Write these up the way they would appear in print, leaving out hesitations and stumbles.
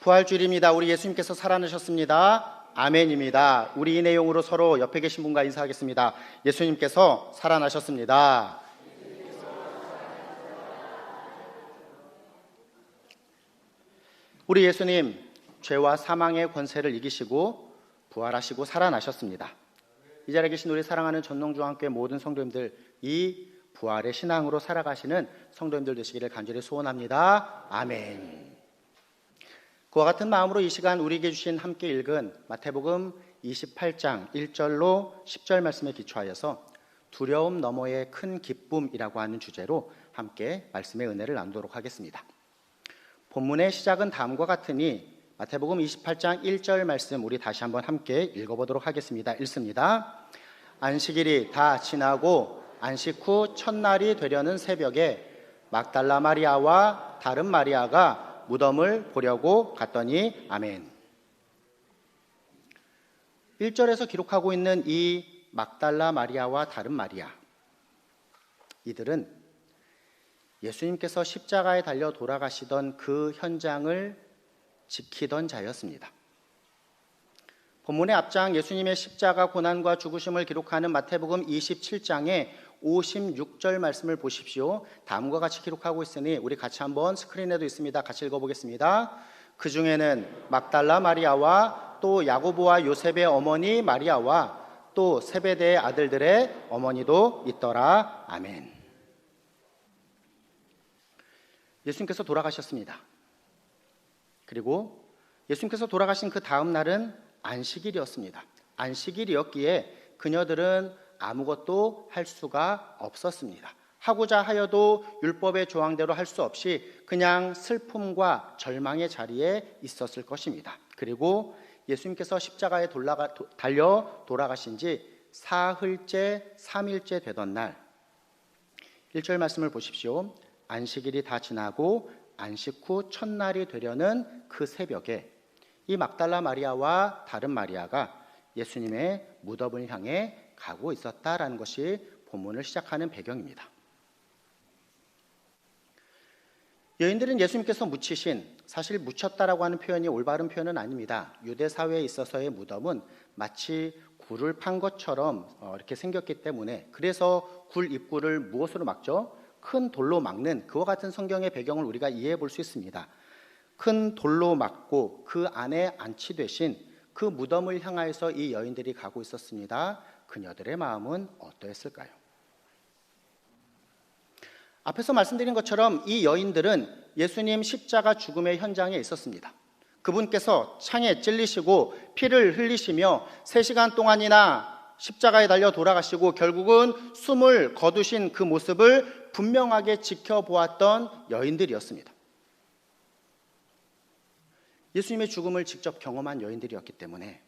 부활주일입니다. 우리 예수님께서 살아나셨습니다. 아멘입니다. 우리 이 내용으로 서로 옆에 계신 분과 인사하겠습니다. 예수님께서 살아나셨습니다. 우리 예수님, 죄와 사망의 권세를 이기시고 부활하시고 살아나셨습니다. 이 자리에 계신 우리 사랑하는 전농중앙교회 모든 성도님들, 이 부활의 신앙으로 살아가시는 성도님들 되시기를 간절히 소원합니다. 아멘. 그와 같은 마음으로 이 시간 우리에게 주신 함께 읽은 마태복음 28장 1절로 10절 말씀에 기초하여서 두려움 너머의 큰 기쁨이라고 하는 주제로 함께 말씀의 은혜를 나누도록 하겠습니다. 본문의 시작은 다음과 같으니 마태복음 28장 1절 말씀 우리 다시 한번 함께 읽어보도록 하겠습니다. 읽습니다. 안식일이 다 지나고 안식 후 첫날이 되려는 새벽에 막달라 마리아와 다른 마리아가 무덤을 보려고 갔더니 아멘. 1절에서 기록하고 있는 이 막달라 마리아와 다른 마리아, 이들은 예수님께서 십자가에 달려 돌아가시던 그 현장을 지키던 자였습니다. 본문의 앞장 예수님의 십자가 고난과 죽으심을 기록하는 마태복음 27장의 56절 말씀을 보십시오. 다음과 같이 기록하고 있으니 우리 같이 한번 스크린에도 있습니다. 같이 읽어보겠습니다. 그 중에는 막달라 마리아와 또 야고보와 요셉의 어머니 마리아와 또 세베대의 아들들의 어머니도 있더라. 아멘. 예수님께서 돌아가셨습니다. 그리고 예수님께서 돌아가신 그 다음 날은 안식일이었습니다. 안식일이었기에 그녀들은 아무것도 할 수가 없었습니다. 하고자 하여도 율법의 조항대로 할 수 없이 그냥 슬픔과 절망의 자리에 있었을 것입니다. 그리고 예수님께서 십자가에 달려 돌아가신 지 사흘째 3일째 되던 날 1절 말씀을 보십시오. 안식일이 다 지나고 안식 후 첫날이 되려는 그 새벽에 이 막달라 마리아와 다른 마리아가 예수님의 무덤을 향해 가고 있었다라는 것이 본문을 시작하는 배경입니다. 여인들은 예수님께서 묻히신, 사실 묻혔다라고 하는 표현이 올바른 표현은 아닙니다. 유대 사회에 있어서의 무덤은 마치 굴을 판 것처럼 이렇게 생겼기 때문에, 그래서 굴 입구를 무엇으로 막죠? 큰 돌로 막는, 그와 같은 성경의 배경을 우리가 이해해 볼 수 있습니다. 큰 돌로 막고 그 안에 안치되신 그 무덤을 향하여서 이 여인들이 가고 있었습니다. 그녀들의 마음은 어떠했을까요? 앞에서 말씀드린 것처럼 이 여인들은 예수님 십자가 죽음의 현장에 있었습니다. 그분께서 창에 찔리시고 피를 흘리시며 3시간 동안이나 십자가에 달려 돌아가시고 결국은 숨을 거두신 그 모습을 분명하게 지켜보았던 여인들이었습니다. 예수님의 죽음을 직접 경험한 여인들이었기 때문에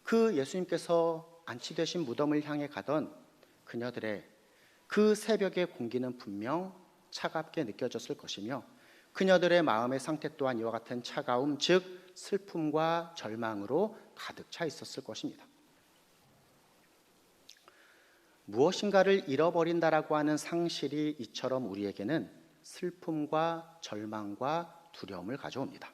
그 예수님께서 안치되신 무덤을 향해 가던 그녀들의 그 새벽의 공기는 분명 차갑게 느껴졌을 것이며 그녀들의 마음의 상태 또한 이와 같은 차가움, 즉 슬픔과 절망으로 가득 차 있었을 것입니다. 무엇인가를 잃어버린다라고 하는 상실이 이처럼 우리에게는 슬픔과 절망과 두려움을 가져옵니다.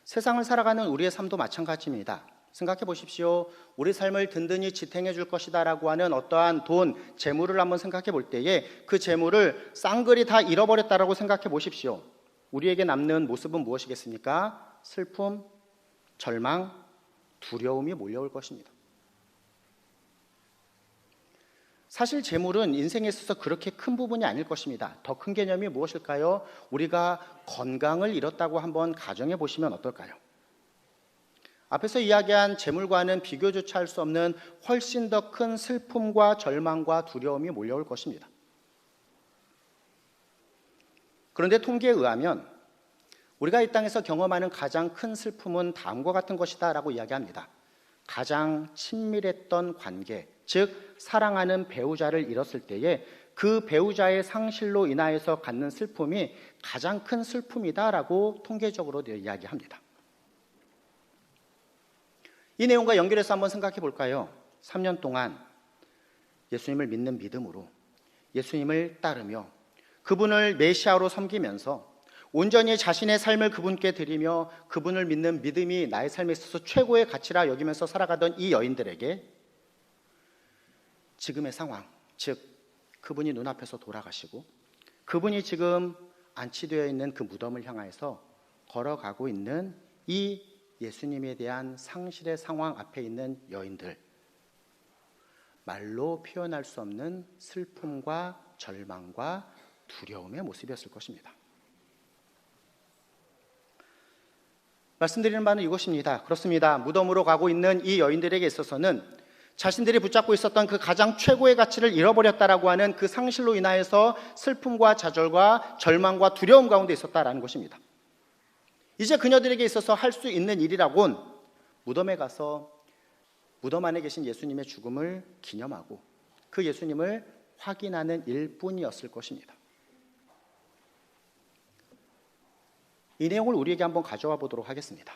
세상을 살아가는 우리의 삶도 마찬가지입니다. 생각해 보십시오. 우리 삶을 든든히 지탱해 줄 것이다 라고 하는 어떠한 돈, 재물을 한번 생각해 볼 때에 그 재물을 쌍그리 다 잃어버렸다라고 생각해 보십시오. 우리에게 남는 모습은 무엇이겠습니까? 슬픔, 절망, 두려움이 몰려올 것입니다. 사실 재물은 인생에 있어서 그렇게 큰 부분이 아닐 것입니다. 더 큰 개념이 무엇일까요? 우리가 건강을 잃었다고 한번 가정해 보시면 어떨까요? 앞에서 이야기한 재물과는 비교조차 할 수 없는 훨씬 더 큰 슬픔과 절망과 두려움이 몰려올 것입니다. 그런데 통계에 의하면 우리가 이 땅에서 경험하는 가장 큰 슬픔은 다음과 같은 것이다 라고 이야기합니다. 가장 친밀했던 관계, 즉 사랑하는 배우자를 잃었을 때에 그 배우자의 상실로 인하여서 갖는 슬픔이 가장 큰 슬픔이다라고 통계적으로 이야기합니다. 이 내용과 연결해서 한번 생각해 볼까요? 3년 동안 예수님을 믿는 믿음으로 예수님을 따르며 그분을 메시아로 섬기면서 온전히 자신의 삶을 그분께 드리며 그분을 믿는 믿음이 나의 삶에 있어서 최고의 가치라 여기면서 살아가던 이 여인들에게 지금의 상황, 즉 그분이 눈앞에서 돌아가시고 그분이 지금 안치되어 있는 그 무덤을 향해서 걸어가고 있는 이 예수님에 대한 상실의 상황 앞에 있는 여인들, 말로 표현할 수 없는 슬픔과 절망과 두려움의 모습이었을 것입니다. 말씀드리는 바는 이것입니다. 그렇습니다. 무덤으로 가고 있는 이 여인들에게 있어서는 자신들이 붙잡고 있었던 그 가장 최고의 가치를 잃어버렸다라고 하는 그 상실로 인하여서 슬픔과 좌절과 절망과 두려움 가운데 있었다라는 것입니다. 이제 그녀들에게 있어서 할 수 있는 일이라곤 무덤에 가서 무덤 안에 계신 예수님의 죽음을 기념하고 그 예수님을 확인하는 일뿐이었을 것입니다. 이 내용을 우리에게 한번 가져와 보도록 하겠습니다.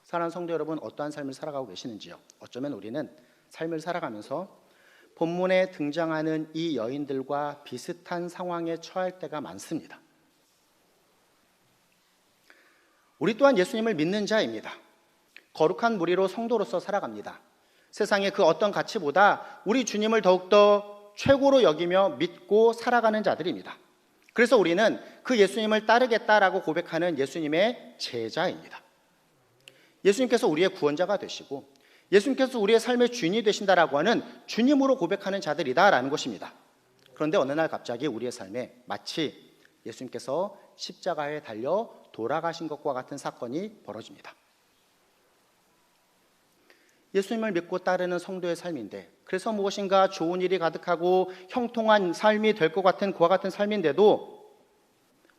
사랑하는 성도 여러분, 어떠한 삶을 살아가고 계시는지요? 어쩌면 우리는 삶을 살아가면서 본문에 등장하는 이 여인들과 비슷한 상황에 처할 때가 많습니다. 우리 또한 예수님을 믿는 자입니다. 거룩한 무리로 성도로서 살아갑니다. 세상의 그 어떤 가치보다 우리 주님을 더욱더 최고로 여기며 믿고 살아가는 자들입니다. 그래서 우리는 그 예수님을 따르겠다라고 고백하는 예수님의 제자입니다. 예수님께서 우리의 구원자가 되시고 예수님께서 우리의 삶의 주인이 되신다라고 하는 주님으로 고백하는 자들이다라는 것입니다. 그런데 어느 날 갑자기 우리의 삶에 마치 예수님께서 십자가에 달려 돌아가신 것과 같은 사건이 벌어집니다. 예수님을 믿고 따르는 성도의 삶인데, 그래서 무엇인가 좋은 일이 가득하고 형통한 삶이 될 것 같은 그와 같은 삶인데도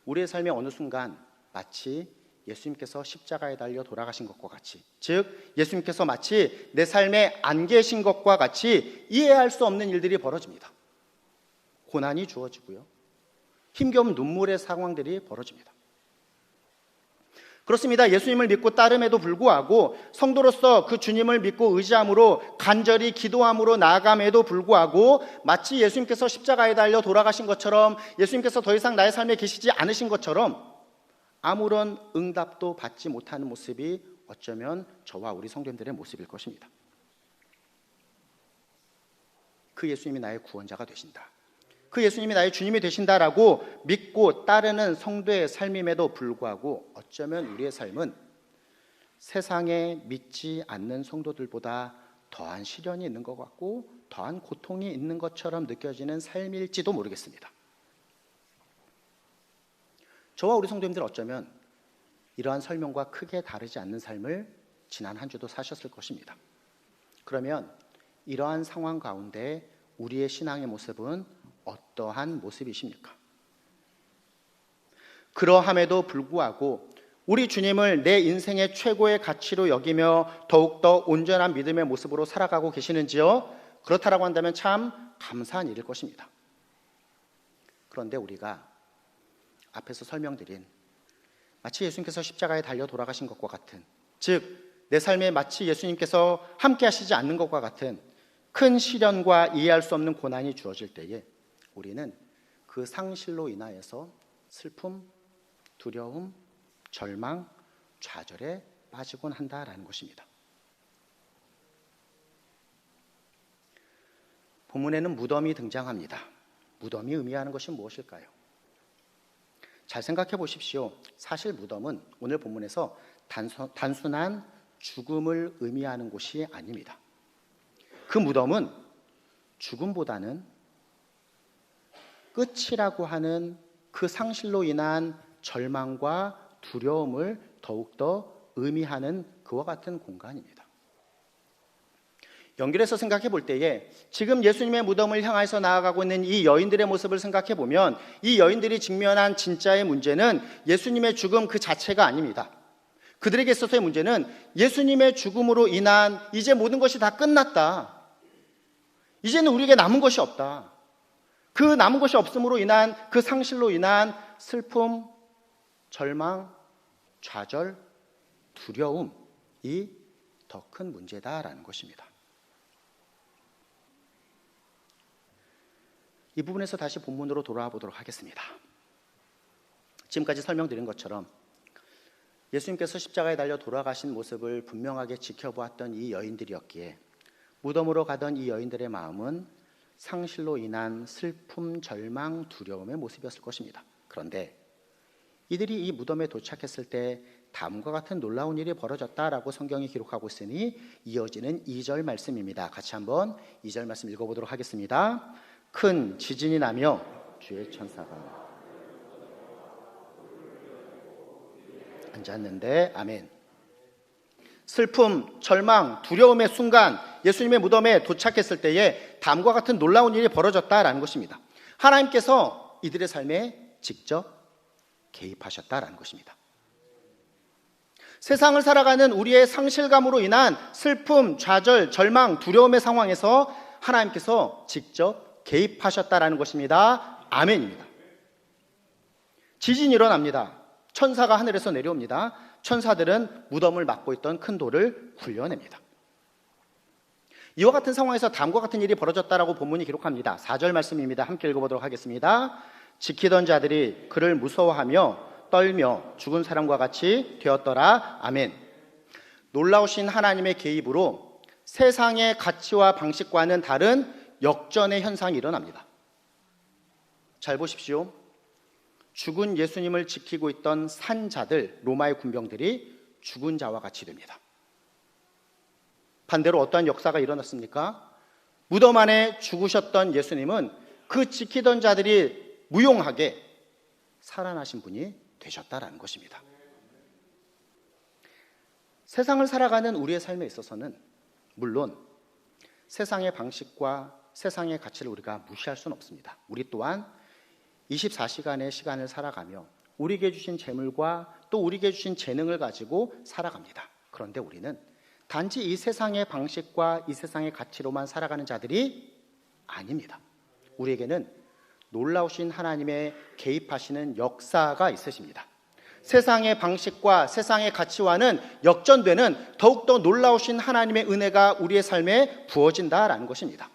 우리의 삶의 어느 순간 마치 예수님께서 십자가에 달려 돌아가신 것과 같이, 즉 예수님께서 마치 내 삶에 안 계신 것과 같이 이해할 수 없는 일들이 벌어집니다. 고난이 주어지고요, 힘겨운 눈물의 상황들이 벌어집니다. 그렇습니다. 예수님을 믿고 따름에도 불구하고 성도로서 그 주님을 믿고 의지함으로 간절히 기도함으로 나아감에도 불구하고 마치 예수님께서 십자가에 달려 돌아가신 것처럼, 예수님께서 더 이상 나의 삶에 계시지 않으신 것처럼 아무런 응답도 받지 못하는 모습이 어쩌면 저와 우리 성도님들의 모습일 것입니다. 그 예수님이 나의 구원자가 되신다, 그 예수님이 나의 주님이 되신다라고 믿고 따르는 성도의 삶임에도 불구하고 어쩌면 우리의 삶은 세상에 믿지 않는 성도들보다 더한 시련이 있는 것 같고 더한 고통이 있는 것처럼 느껴지는 삶일지도 모르겠습니다. 저와 우리 성도님들 어쩌면 이러한 설명과 크게 다르지 않는 삶을 지난 한 주도 사셨을 것입니다. 그러면 이러한 상황 가운데 우리의 신앙의 모습은 어떠한 모습이십니까? 그러함에도 불구하고 우리 주님을 내 인생의 최고의 가치로 여기며 더욱더 온전한 믿음의 모습으로 살아가고 계시는지요? 그렇다라고 한다면 참 감사한 일일 것입니다. 그런데 우리가 앞에서 설명드린 마치 예수님께서 십자가에 달려 돌아가신 것과 같은, 즉 내 삶에 마치 예수님께서 함께 하시지 않는 것과 같은 큰 시련과 이해할 수 없는 고난이 주어질 때에 우리는 그 상실로 인하여서 슬픔, 두려움, 절망, 좌절에 빠지곤 한다라는 것입니다. 본문에는 무덤이 등장합니다. 무덤이 의미하는 것이 무엇일까요? 잘 생각해 보십시오. 사실 무덤은 오늘 본문에서 단순한 죽음을 의미하는 곳이 아닙니다. 그 무덤은 죽음보다는 끝이라고 하는 그 상실로 인한 절망과 두려움을 더욱더 의미하는 그와 같은 공간입니다. 연결해서 생각해 볼 때에 지금 예수님의 무덤을 향해서 나아가고 있는 이 여인들의 모습을 생각해 보면 이 여인들이 직면한 진짜의 문제는 예수님의 죽음 그 자체가 아닙니다. 그들에게 있어서의 문제는 예수님의 죽음으로 인한 이제 모든 것이 다 끝났다, 이제는 우리에게 남은 것이 없다, 그 남은 것이 없음으로 인한 그 상실로 인한 슬픔, 절망, 좌절, 두려움이 더 큰 문제다라는 것입니다. 이 부분에서 다시 본문으로 돌아와 보도록 하겠습니다. 지금까지 설명드린 것처럼 예수님께서 십자가에 달려 돌아가신 모습을 분명하게 지켜보았던 이 여인들이었기에 무덤으로 가던 이 여인들의 마음은 상실로 인한 슬픔, 절망, 두려움의 모습이었을 것입니다. 그런데 이들이 이 무덤에 도착했을 때 다음과 같은 놀라운 일이 벌어졌다라고 성경이 기록하고 있으니 이어지는 2절 말씀입니다. 같이 한번 2절 말씀 읽어보도록 하겠습니다. 큰 지진이 나며 주의 천사가 앉았는데, 아멘. 슬픔, 절망, 두려움의 순간 예수님의 무덤에 도착했을 때에 다음과 같은 놀라운 일이 벌어졌다라는 것입니다. 하나님께서 이들의 삶에 직접 개입하셨다라는 것입니다. 세상을 살아가는 우리의 상실감으로 인한 슬픔, 좌절, 절망, 두려움의 상황에서 하나님께서 직접 개입하셨다라는 것입니다. 아멘입니다. 지진이 일어납니다. 천사가 하늘에서 내려옵니다. 천사들은 무덤을 막고 있던 큰 돌을 굴려냅니다. 이와 같은 상황에서 다음과 같은 일이 벌어졌다라고 본문이 기록합니다. 4절 말씀입니다. 함께 읽어보도록 하겠습니다. 지키던 자들이 그를 무서워하며 떨며 죽은 사람과 같이 되었더라. 아멘. 놀라우신 하나님의 개입으로 세상의 가치와 방식과는 다른 역전의 현상이 일어납니다. 잘 보십시오. 죽은 예수님을 지키고 있던 산자들, 로마의 군병들이 죽은 자와 같이 됩니다. 반대로 어떠한 역사가 일어났습니까? 무덤 안에 죽으셨던 예수님은 그 지키던 자들이 무용하게 살아나신 분이 되셨다라는 것입니다. 세상을 살아가는 우리의 삶에 있어서는 물론 세상의 방식과 세상의 가치를 우리가 무시할 수는 없습니다. 우리 또한 24시간의 시간을 살아가며 우리에게 주신 재물과 또 우리에게 주신 재능을 가지고 살아갑니다. 그런데 우리는 단지 이 세상의 방식과 이 세상의 가치로만 살아가는 자들이 아닙니다. 우리에게는 놀라우신 하나님의 개입하시는 역사가 있으십니다. 세상의 방식과 세상의 가치와는 역전되는 더욱더 놀라우신 하나님의 은혜가 우리의 삶에 부어진다라는 것입니다.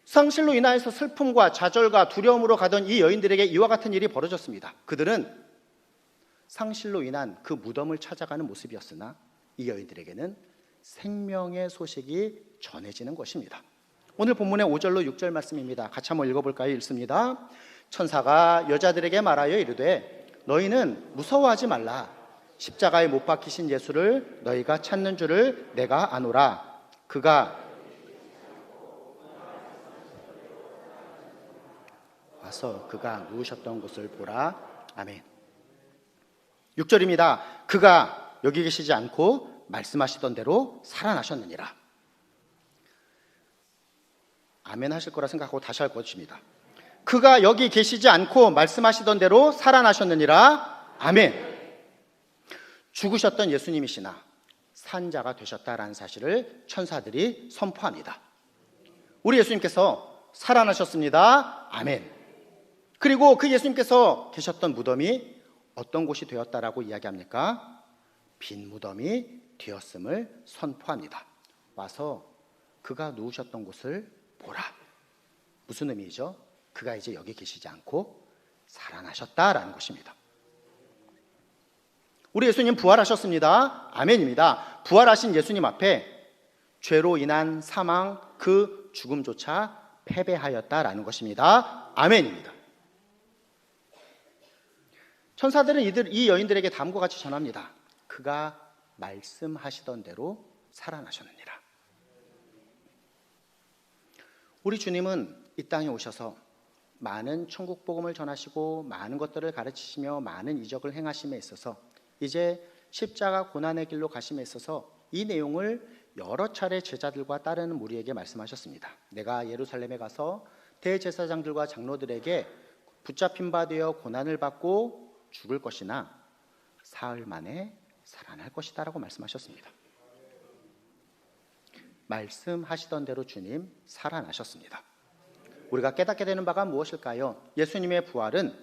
상실로 인하여서 슬픔과 좌절과 두려움으로 가던 이 여인들에게 이와 같은 일이 벌어졌습니다. 그들은 상실로 인한 그 무덤을 찾아가는 모습이었으나 이 여인들에게는 생명의 소식이 전해지는 것입니다. 오늘 본문의 5절로 6절 말씀입니다. 같이 한번 읽어볼까요? 읽습니다. 천사가 여자들에게 말하여 이르되 너희는 무서워하지 말라. 십자가에 못 박히신 예수를 너희가 찾는 줄을 내가 아노라. 그가 와서 그가 누우셨던 곳을 보라. 아멘. 6절입니다. 그가 여기 계시지 않고 말씀하시던 대로 살아나셨느니라. 아멘 하실 거라 생각하고 다시 할 것입니다. 그가 여기 계시지 않고 말씀하시던 대로 살아나셨느니라. 아멘. 죽으셨던 예수님이시나 산자가 되셨다라는 사실을 천사들이 선포합니다. 우리 예수님께서 살아나셨습니다. 아멘. 그리고 그 예수님께서 계셨던 무덤이 어떤 곳이 되었다라고 이야기합니까? 빈 무덤이 되었음을 선포합니다. 와서 그가 누우셨던 곳을 보라. 무슨 의미죠? 그가 이제 여기 계시지 않고 살아나셨다라는 것입니다. 우리 예수님 부활하셨습니다. 아멘입니다. 부활하신 예수님 앞에 죄로 인한 사망, 그 죽음조차 패배하였다라는 것입니다. 아멘입니다. 천사들은 이 여인들에게 다음과 같이 전합니다. 그가 말씀하시던 대로 살아나셨느니라. 우리 주님은 이 땅에 오셔서 많은 천국 복음을 전하시고 많은 것들을 가르치시며 많은 이적을 행하심에 있어서 이제 십자가 고난의 길로 가심에 있어서 이 내용을 여러 차례 제자들과 따르는 무리에게 말씀하셨습니다. 내가 예루살렘에 가서 대제사장들과 장로들에게 붙잡힌 바 되어 고난을 받고 죽을 것이나 사흘 만에 살아날 것이다 라고 말씀하셨습니다. 말씀하시던 대로 주님 살아나셨습니다. 우리가 깨닫게 되는 바가 무엇일까요? 예수님의 부활은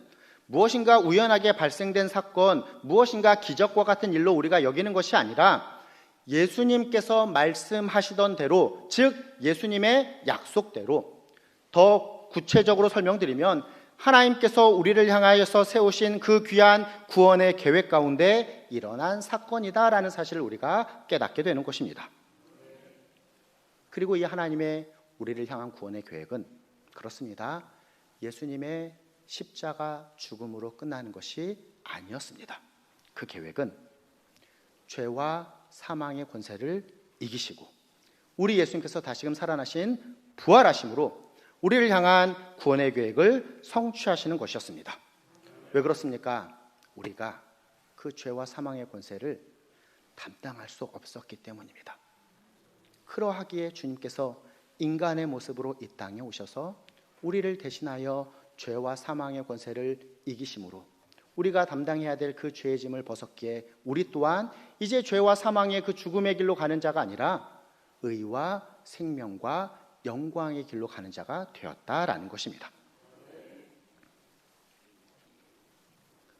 무엇인가 우연하게 발생된 사건, 무엇인가 기적과 같은 일로 우리가 여기는 것이 아니라 예수님께서 말씀하시던 대로, 즉 예수님의 약속대로, 더 구체적으로 설명드리면 하나님께서 우리를 향하여서 세우신 그 귀한 구원의 계획 가운데 일어난 사건이다라는 사실을 우리가 깨닫게 되는 것입니다. 그리고 이 하나님의 우리를 향한 구원의 계획은 그렇습니다. 예수님의 십자가 죽음으로 끝나는 것이 아니었습니다. 그 계획은 죄와 사망의 권세를 이기시고 우리 예수님께서 다시금 살아나신 부활하심으로 우리를 향한 구원의 계획을 성취하시는 것이었습니다. 왜 그렇습니까? 우리가 그 죄와 사망의 권세를 감당할 수 없었기 때문입니다. 그러하기에 주님께서 인간의 모습으로 이 땅에 오셔서 우리를 대신하여 죄와 사망의 권세를 이기심으로 우리가 담당해야 될 그 죄의 짐을 벗었기에 우리 또한 이제 죄와 사망의 그 죽음의 길로 가는 자가 아니라 의와 생명과 영광의 길로 가는 자가 되었다라는 것입니다.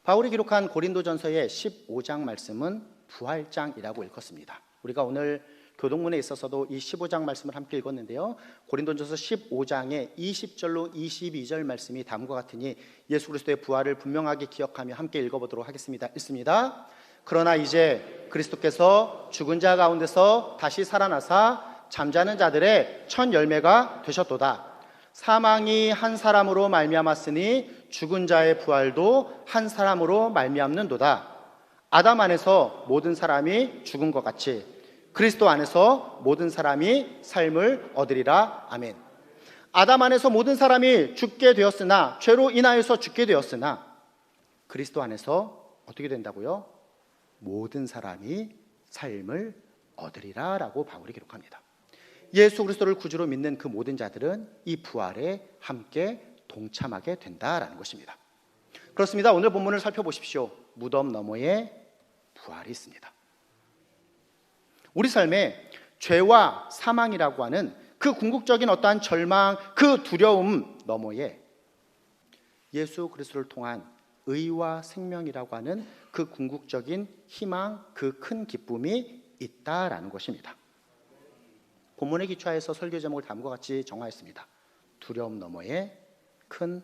바울이 기록한 고린도전서의 15장 말씀은 부활장이라고 읽었습니다. 우리가 오늘 교동문에 있어서도 이 15장 말씀을 함께 읽었는데요. 고린도전서 15장의 20절로 22절 말씀이 다음과 같으니 예수 그리스도의 부활을 분명하게 기억하며 함께 읽어보도록 하겠습니다. 읽습니다. 그러나 이제 그리스도께서 죽은 자 가운데서 다시 살아나사 잠자는 자들의 첫 열매가 되셨도다. 사망이 한 사람으로 말미암았으니 죽은 자의 부활도 한 사람으로 말미암는도다. 아담 안에서 모든 사람이 죽은 것 같이 그리스도 안에서 모든 사람이 삶을 얻으리라. 아멘. 아담 안에서 모든 사람이 죽게 되었으나 죄로 인하여서 죽게 되었으나 그리스도 안에서 어떻게 된다고요? 모든 사람이 삶을 얻으리라 라고 바울이 기록합니다. 예수 그리스도를 구주로 믿는 그 모든 자들은 이 부활에 함께 동참하게 된다라는 것입니다. 그렇습니다. 오늘 본문을 살펴보십시오. 무덤 너머에 부활이 있습니다. 우리 삶에 죄와 사망이라고 하는 그 궁극적인 어떠한 절망, 그 두려움 너머에 예수 그리스도를 통한 의와 생명이라고 하는 그 궁극적인 희망, 그 큰 기쁨이 있다라는 것입니다. 본문의 기초하에서 설교 제목을 다음과 같이 정하였습니다. 두려움 너머에 큰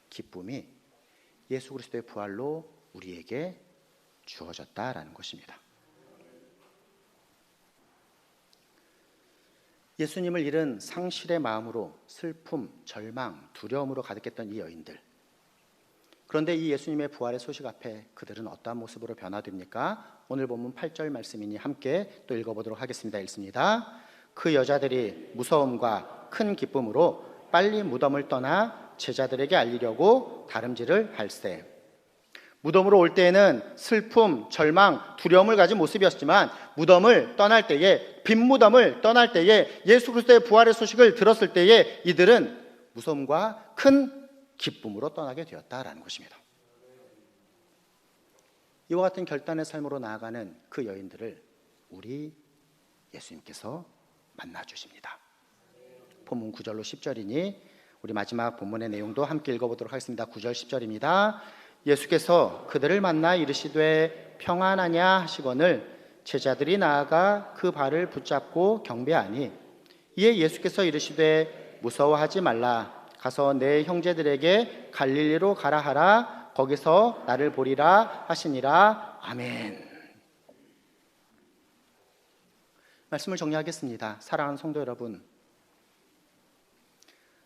기쁨이 예수 그리스도의 부활로 우리에게 주어졌다라는 것입니다. 예수님을 잃은 상실의 마음으로 슬픔, 절망, 두려움으로 가득했던 이 여인들. 그런데 이 예수님의 부활의 소식 앞에 그들은 어떠한 모습으로 변화됩니까? 오늘 본문 8절 말씀이니 함께 또 읽어보도록 하겠습니다. 읽습니다. 그 여자들이 무서움과 큰 기쁨으로 빨리 무덤을 떠나 제자들에게 알리려고 다름질을 할세. 무덤으로 올 때에는 슬픔, 절망, 두려움을 가진 모습이었지만 무덤을 떠날 때에, 빈 무덤을 떠날 때에 예수 그리스도의 부활의 소식을 들었을 때에 이들은 무서움과 큰 기쁨으로 떠나게 되었다라는 것입니다. 이와 같은 결단의 삶으로 나아가는 그 여인들을 우리 예수님께서 만나주십니다. 본문 9절로 10절이니 우리 마지막 본문의 내용도 함께 읽어보도록 하겠습니다. 9절 10절입니다. 예수께서 그들을 만나 이르시되 평안하냐 하시거늘 제자들이 나아가 그 발을 붙잡고 경배하니 이에 예수께서 이르시되 무서워하지 말라. 가서 내 형제들에게 갈릴리로 가라 하라. 거기서 나를 보리라 하시니라. 아멘. 말씀을 정리하겠습니다. 사랑하는 성도 여러분,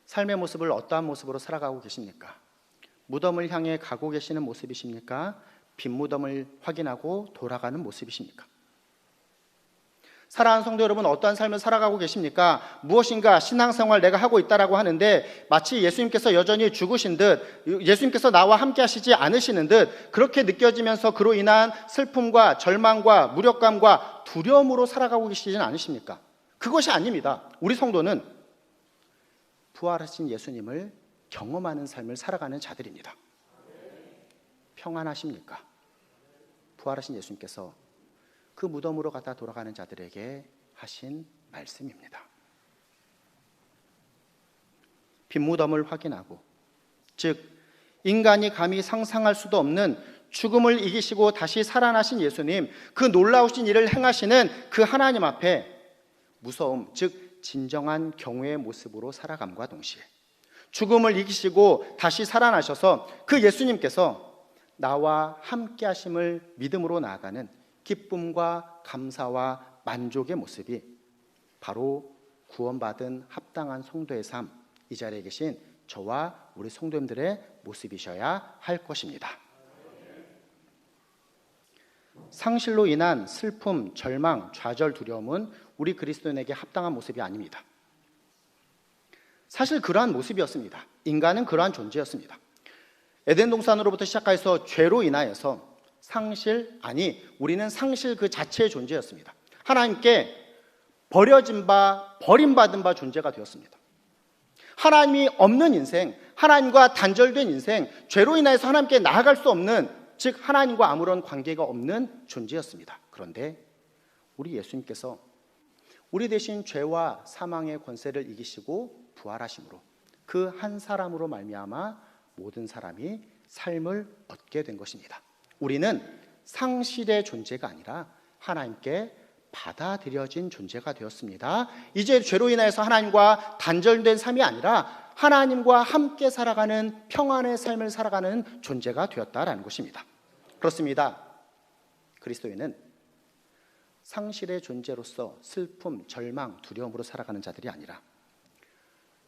삶의 모습을 어떠한 모습으로 살아가고 계십니까? 무덤을 향해 가고 계시는 모습이십니까? 빈 무덤을 확인하고 돌아가는 모습이십니까? 사랑하는 성도 여러분, 어떠한 삶을 살아가고 계십니까? 무엇인가 신앙생활 내가 하고 있다라고 하는데 마치 예수님께서 여전히 죽으신 듯, 예수님께서 나와 함께 하시지 않으시는 듯 그렇게 느껴지면서 그로 인한 슬픔과 절망과 무력감과 두려움으로 살아가고 계시지는 않으십니까? 그것이 아닙니다. 우리 성도는 부활하신 예수님을 경험하는 삶을 살아가는 자들입니다. 평안하십니까? 부활하신 예수님께서 그 무덤으로 갔다 돌아가는 자들에게 하신 말씀입니다. 빈 무덤을 확인하고, 즉 인간이 감히 상상할 수도 없는 죽음을 이기시고 다시 살아나신 예수님, 그 놀라우신 일을 행하시는 그 하나님 앞에 무서움, 즉 진정한 경외의 모습으로 살아감과 동시에 죽음을 이기시고 다시 살아나셔서 그 예수님께서 나와 함께 하심을 믿음으로 나아가는 기쁨과 감사와 만족의 모습이 바로 구원받은 합당한 성도의 삶, 이 자리에 계신 저와 우리 성도님들의 모습이셔야 할 것입니다. 상실로 인한 슬픔, 절망, 좌절, 두려움은 우리 그리스도인에게 합당한 모습이 아닙니다. 사실 그러한 모습이었습니다. 인간은 그러한 존재였습니다. 에덴 동산으로부터 시작해서 죄로 인하여서 우리는 상실 그 자체의 존재였습니다. 하나님께 버림받은 바 존재가 되었습니다. 하나님이 없는 인생, 하나님과 단절된 인생, 죄로 인해서 하나님께 나아갈 수 없는, 즉 하나님과 아무런 관계가 없는 존재였습니다. 그런데 우리 예수님께서 우리 대신 죄와 사망의 권세를 이기시고 부활하심으로 그 한 사람으로 말미암아 모든 사람이 삶을 얻게 된 것입니다. 우리는 상실의 존재가 아니라 하나님께 받아들여진 존재가 되었습니다. 이제 죄로 인해서 하나님과 단절된 삶이 아니라 하나님과 함께 살아가는 평안의 삶을 살아가는 존재가 되었다라는 것입니다. 그렇습니다. 그리스도인은 상실의 존재로서 슬픔, 절망, 두려움으로 살아가는 자들이 아니라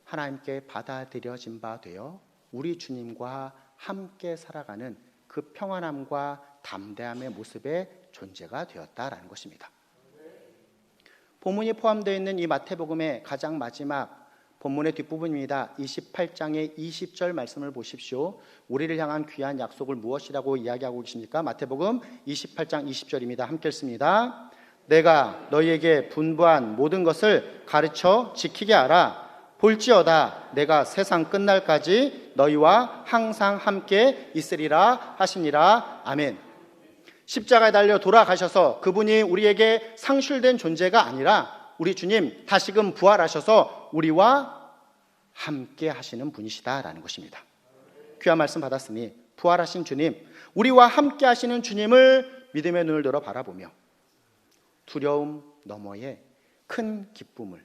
하나님께 받아들여진 바 되어 우리 주님과 함께 살아가는 그 평안함과 담대함의 모습의 존재가 되었다라는 것입니다. 본문이 포함되어 있는 이 마태복음의 가장 마지막 본문의 뒷부분입니다. 28장의 20절 말씀을 보십시오. 우리를 향한 귀한 약속을 무엇이라고 이야기하고 계십니까? 마태복음 28장 20절입니다. 함께 읽습니다. 내가 너희에게 분부한 모든 것을 가르쳐 지키게 하라. 볼지어다 내가 세상 끝날까지 너희와 항상 함께 있으리라 하시니라. 아멘. 십자가에 달려 돌아가셔서 그분이 우리에게 상실된 존재가 아니라 우리 주님 다시금 부활하셔서 우리와 함께 하시는 분이시다라는 것입니다. 귀한 말씀 받았으니 부활하신 주님, 우리와 함께 하시는 주님을 믿음의 눈을 들어 바라보며 두려움 너머에 큰 기쁨을,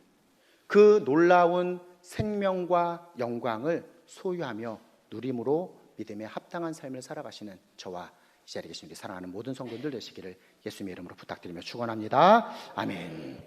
그 놀라운 생명과 영광을 소유하며 누림으로 믿음에 합당한 삶을 살아가시는 저와 이 자리에 계신 우리 사랑하는 모든 성도들 되시기를 예수님의 이름으로 부탁드리며 축원합니다. 아멘.